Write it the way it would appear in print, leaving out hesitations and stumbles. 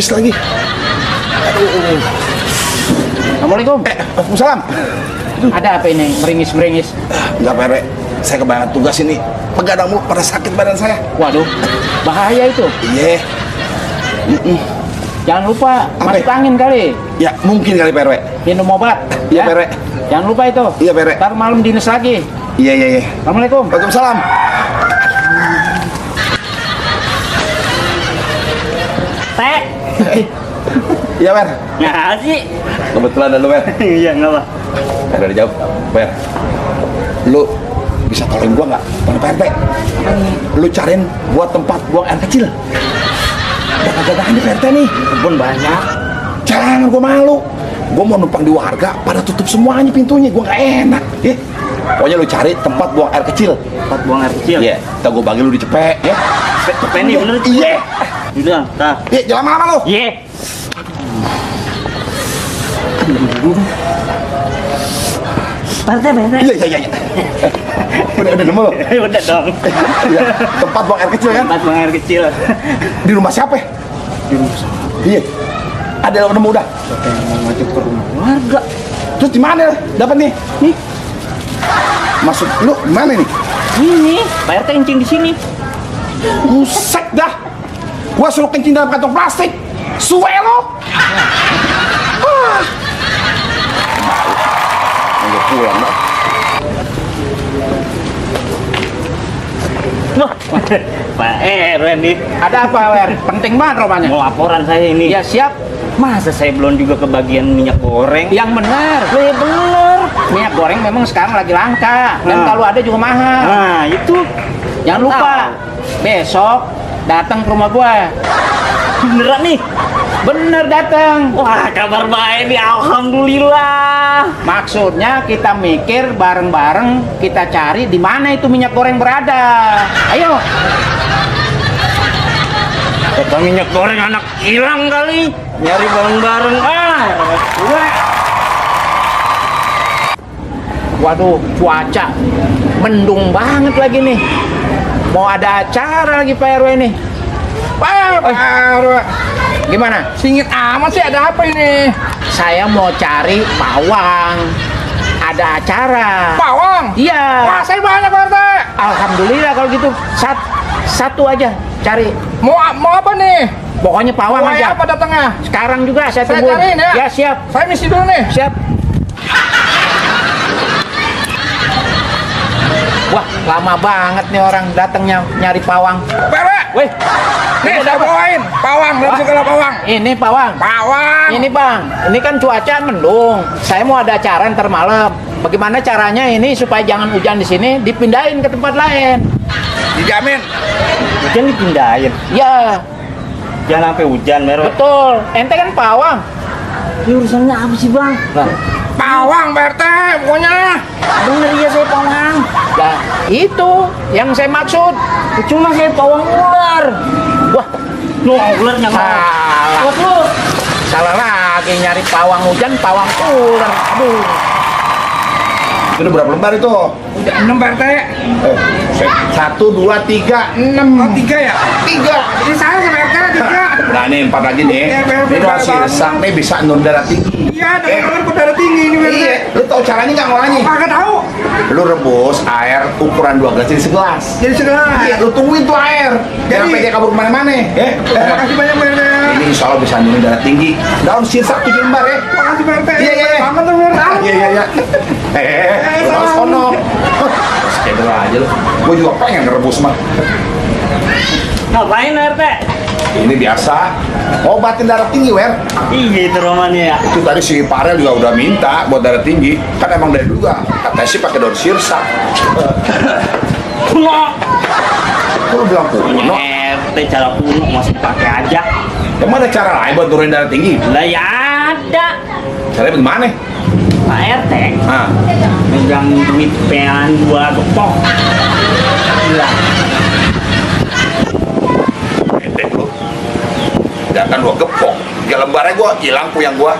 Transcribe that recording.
habis lagi. Aduh. Assalamualaikum. Waalaikumsalam. Ada apa ini meringis-meringis? Enggak, Pak RW. Saya kebanyakan tugas ini. Pegadang mulu pada sakit badan saya. Waduh, bahaya itu. Iya. Jangan lupa Apa? masuk angin kali. Ya, mungkin kali Pak RW. Minum obat. Iya, Pak RW. Jangan lupa itu. Iya, Pak RW. Ntar malam dinas lagi. Iya, iya, iya. Assalamualaikum. Waalaikumsalam. Teh. Iya, Wer. Nggak sih. Kebetulan ada lu, Wer. Iya, nggak apa. Udah dijawab. Wer. Lu bisa tolong gua nggak? Tolong Pak RT. Lu cariin buat tempat buang air kecil. Udah kagak ada Pak RT nih. Kebun banyak. Jangan, gua malu. Gua mau numpang di warga, pada tutup semuanya pintunya. Gua nggak enak. Ya. Pokoknya lu cari tempat buang air kecil. Tempat buang air kecil. Iya. Ntar gua bagi lu di cepet, ya. Cepet nih, bener. Iya. Udah, tah. Iya, jangan lama-lama lu. Iya. Partai bener. Iya, iya, iya. Udah nemu lu. Udah dong. Iya. Tempat buang air kecil kan? Tempat buang air kecil. Di rumah siapa? Di rumah saya. Iya. Ada yang nemu udah. Siapa yang mau ngajak ke rumah warga? Terus di mana dapat nih? Nih, Maksud lu mana nih? ini. Pak RT kencing di sini. Buset dah. Gua suruh kencing dalam kantong plastik. Suwe lo. Wah. Udah pulang dah. Wah, Pak RW nih. Ada apa, Wer? Penting banget rupanya. Mau laporan saya ini. Ya siap. Masa saya belum juga kebagian minyak goreng? Yang benar. Ya bener. Minyak goreng memang sekarang lagi langka. Dan Nah. kalau ada juga mahal. Nah, itu. Jangan lupa. Besok datang ke rumah gua. Beneran nih. Bener datang. Wah, kabar baik nih. Alhamdulillah. Maksudnya kita mikir bareng-bareng, kita cari di mana itu minyak goreng berada. Ayo. Kata minyak goreng anak hilang kali. Nyari bareng-bareng. Wah. Waduh, cuaca mendung banget lagi nih. Mau ada acara lagi Pak RW nih. Pak RW. Gimana? Singit amat sih, ada apa ini? Saya mau cari pawang. Ada acara. Pawang. Iya. Wah, saya banyak Pak RT. Alhamdulillah kalau gitu. Satu aja cari. Mau apa nih? Pokoknya pawang Pawai aja. apa datangnya? Sekarang juga saya Saya tunggu. cariin ya. Ya siap. Saya misi dulu nih. Siap. Wah, lama banget nih orang datangnya nyari pawang. Pak RW. Wih, Nih, ini saya apa? bawain pawang, dari segala pawang. Ini pawang. Pawang. Ini bang, ini kan cuaca mendung. Saya mau ada acara ntar malam. Bagaimana caranya ini supaya jangan hujan di sini, dipindahin ke tempat lain? Dijamin. Hujan dipindahin. Ya, Jangan sampai hujan, Mero. betul. Ente kan pawang. Ini urusannya apa sih, Bang? Nah, Pawang Pak RT, pokoknya. Bener ya saya pawang. lah itu yang saya maksud. Cuma saya pawang ular. Wah, Loh, ularnya salah. Waduh. Salah lagi nyari pawang hujan, pawang ular. Aduh. Itu berapa lembar itu? Udah 6 Pak RT. 1, 2, 3, 6. Oh 3 ya? 3. Ini saya sama RT 3. Nah ini 4 lagi nih. Iya, bener, Ini bener masih banget. resang nih, bisa nurun darah tinggi. Iya, dengan darah tinggi ini Pak RT. Iya, lu tau caranya nggak ngolahnya? Kagak tahu. Lu rebus air ukuran 2 gelas jadi segelas. Jadi segala. Iya, lu tungguin tuh air. Jangan Jadi- sampai dia kabur kemana-mana. Terima kasih banyak Pak RT. Ini insya Allah bisa nurun darah tinggi. Daun sirsak 7 lembar ya. Terima kasih Pak RT. Iya, iya, iya. Banget tuh Pak RT. Iya, iya, iya. Lu harus kono. Skedel aja lu. Gua juga pengen ngerebus mah. Ngapain, RT? Ini biasa. Obatin darah tinggi, Wer. Iya, itu romannya ya. Itu tadi si Farel juga udah minta buat darah tinggi. Kan emang dari dulu katanya sih pakai daun sirsak. Kuno. Kok lu bilang kuno? RT cara kuno masih pakai aja. Emang ada cara lain buat turunin darah tinggi? Lah ya ada. Caranya bagaimana? Pak RT Nah, megang duit pean 2 gepok. Gila. gede lu. Datang 2 gepok. 3 lembarnya gua hilang puyang gua.